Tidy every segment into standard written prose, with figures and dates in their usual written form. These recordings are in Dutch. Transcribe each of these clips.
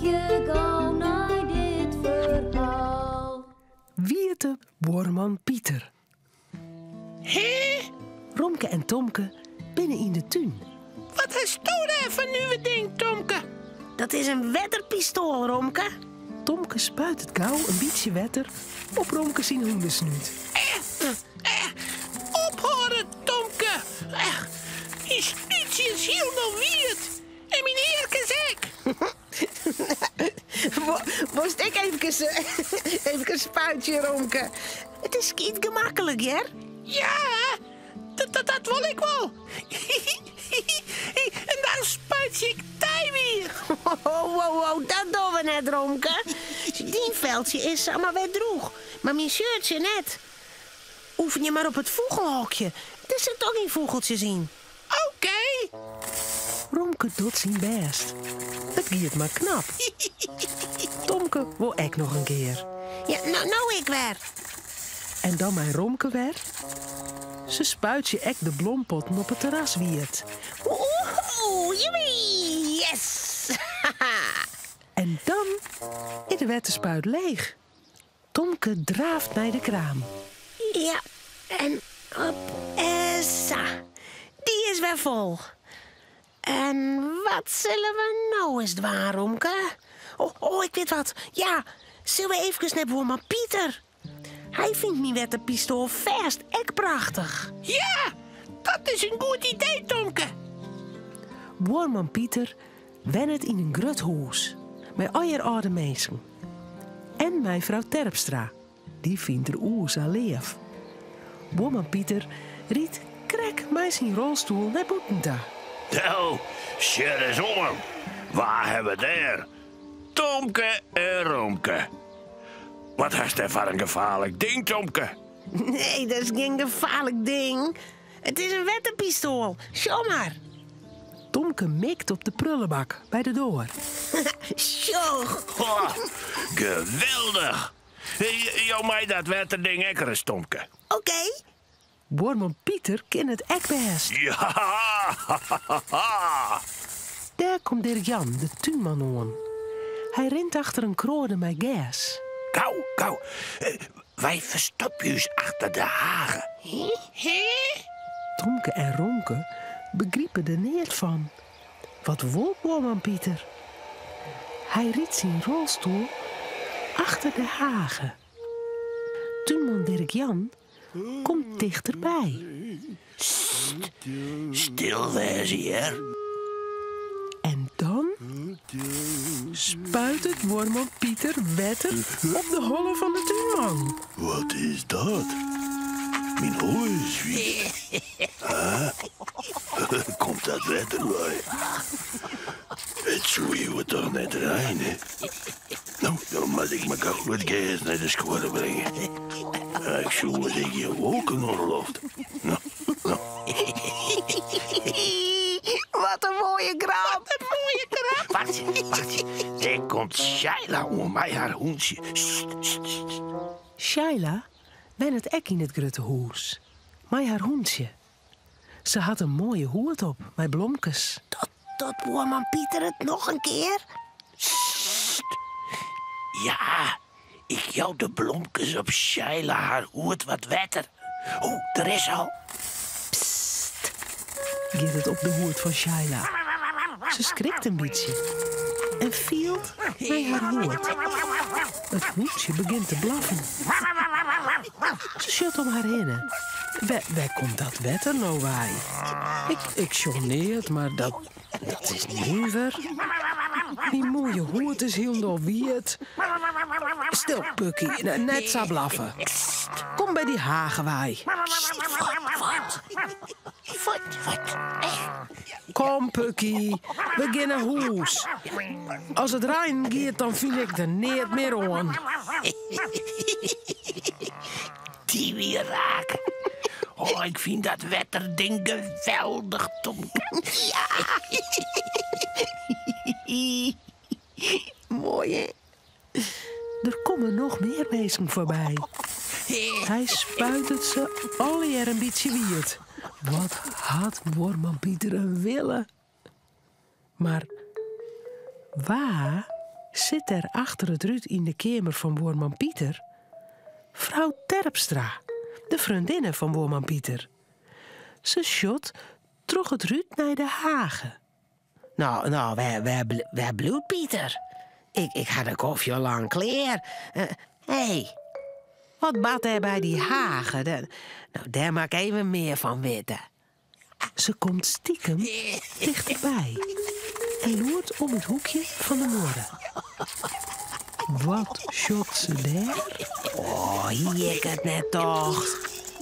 je gauw naar dit verhaal. Wierte boorman Pieter. Hé? Romke en Tomke binnen in de tuin. Wat is dat daar voor nieuwe ding, Tomke? Dat is een wetterpistool, Romke. Tomke spuit het gauw een beetje wetter op Romke zijn hoendensnuit. Ophouden, Tomke. Die snuitje is heel nog weird. En mijn eerkenzek. Moest ik even een spuitje, Romke? Het is niet gemakkelijk, hè? Ja, dat wil ik wel. En dan spuit ik tij weer. Wow, dat doen we net, Romke. Die veldje is allemaal weer droeg, maar mijn shirtje net. Oefen je maar op het vogelhokje. Er zit toch geen vogeltjes in. Oké. Romke doet zijn best. Het gaat maar knap. Tomke wil ik nog een keer. Ja, nou ik weer. En dan mijn Romke weer. Ze spuit je ek de blompotten op het terras wierd. Oeh, joepie, yes. En dan is de wetterspuit leeg. Tomke draaft naar de kraam. Ja, en op Essa. Die is weer vol. En wat zullen we nou eens doen, Romke? Oh, ik weet wat. Ja, zullen we even naar boerman Pieter? Hij vindt mijn wetterpistool vast echt prachtig. Ja, dat is een goed idee, Tomke. Boorman Pieter wennet in een grut huis. Met eier oude mensen. En mijn vrouw Terpstra. Die vindt er oers al leef. Boorman Pieter riet krek met zijn rolstoel naar Boetenta. Nou, shit is om. Waar hebben we daar? Tomke en Romke. Wat is dat voor een gevaarlijk ding, Tomke? Nee, dat is geen gevaarlijk ding. Het is een wetterpistool. Show maar. Tomke mikt op de prullenbak bij de deur. Show. Oh, geweldig. Jou mij dat wetterding ekker eens, Tomke. Oké. Boorman Pieter kent het ek best. Ja. Daar komt Dirk Jan, de tuinman aan. Hij rent achter een kroode met gas. Kou. Wij verstoppen ons achter de hagen. Tomke en Romke begrijpen er niet van. Wat wil Boorman Pieter? Hij riet zijn rolstoel achter de hagen. Tuinman Dirk Jan komt dichterbij. Stil wezen hier. En dan spuit het Boorman Pieter wetter op de holle van de tuinman. Wat is dat? Mijn oor is weer. Komt dat wetter bij? Het zou je toch net rijden? Nou, dan moet ik me gauw wat gas naar de square brengen. Ik zou wat ik je wolken onderloft. Nou. Wat een mooie grap. Wacht. Daar komt Shaila om mij haar hoentje. Shaila ben het ek in het grutte hoes. Maar haar hoentje. Ze had een mooie hoed op, met blomkes. Tot boerman Pieter het nog een keer? Ja, ik jou de blomkes op Shaila haar hoed wat wetter. Er is al. Giet het op de hoed van Shaila. Ze schrikt een beetje. En viel bij haar hoed. Het hoedje begint te blaffen. Ze shut om haar heen. Waar komt dat wetter nou bij? Ik choneert, maar dat is nieuwer. Die mooie hoed is heel nog wierd. Stil, Pukkie, net zo blaffen. Kom bij die hagenwaai. Wat? Kom, Pukkie, we gaan naar huis. Als het rein gaat, dan vind ik er niet meer aan. Die weer raken. Oh, ik vind dat wetterding geweldig, Tomke. Mooi, hè? Er komen nog meer mensen voorbij. Hij spuit het ze alweer een beetje wierd. Wat had Boorman Pieter een willen? Maar waar zit er achter het ruut in de kamer van boerman Pieter vrouw Terpstra, de vriendinne van boerman Pieter. Ze shot droeg het ruut naar de hagen. Nou, waar bloedt Pieter? Ik had een koffie lang kleer. Hé, wat bad hij bij die hagen? Nou, daar mag ik even meer van weten. Ze komt stiekem dichterbij en loert om het hoekje van de moorden. Wat shot ze daar? Oh, hier ik het net toch.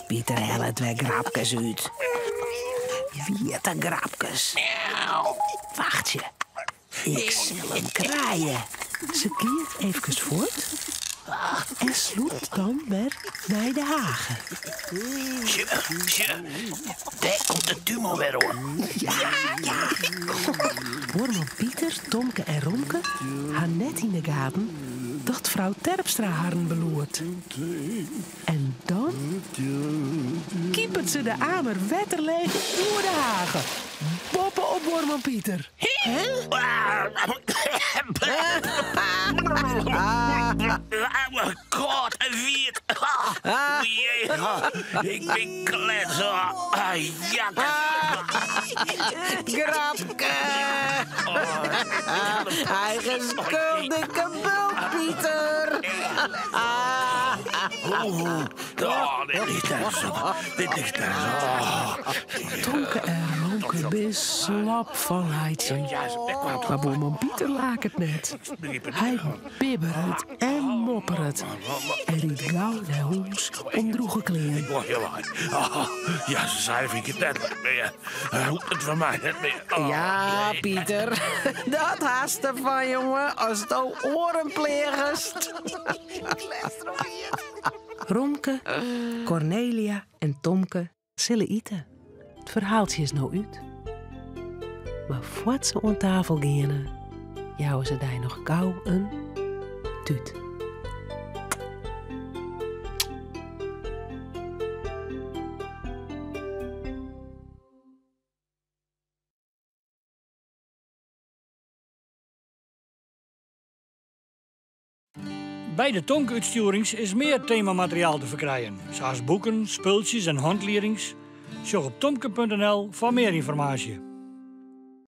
Pieter helpt weer grapjes uit. Wie het een grapjes? Wacht je. Ik zal hem kraaien. Ze keert even voort en sloept dan weer naar de hagen. Daar komt de tumor weer hoor. Ja. Boerman Pieter, Tomke en Romke gaan net in de gaten dat vrouw Terpstra haar beloert. En dan kiepert ze de amer wetterleeg door de hagen. Boppen op Boerman Pieter. God, een wiert. Ik ben klets. Grapke! Eigen schuld, dikke bult, Pieter! Dit is daar zo. Tomke en Romke ben slap van heidje. Maar boerman Pieter laat het net. Hij bibbert en moppert. En riet gauw naar huis om droege kleren. Ja, ze zei ik het net meer. Het van mij net meer. Ja, Pieter, dat haast ervan, jongen, als het al oren plegest. Romke, Cornelia en Tomke zullen eten. Het verhaaltje is nou uit. Maar voordat ze aan tafel gaan, jouwen ze daar nog gauw een tuut. Bij de Tonke-uitstuurings is meer themamateriaal te verkrijgen, zoals boeken, spultjes en handleerings. Zorg op tomke.nl voor meer informatie.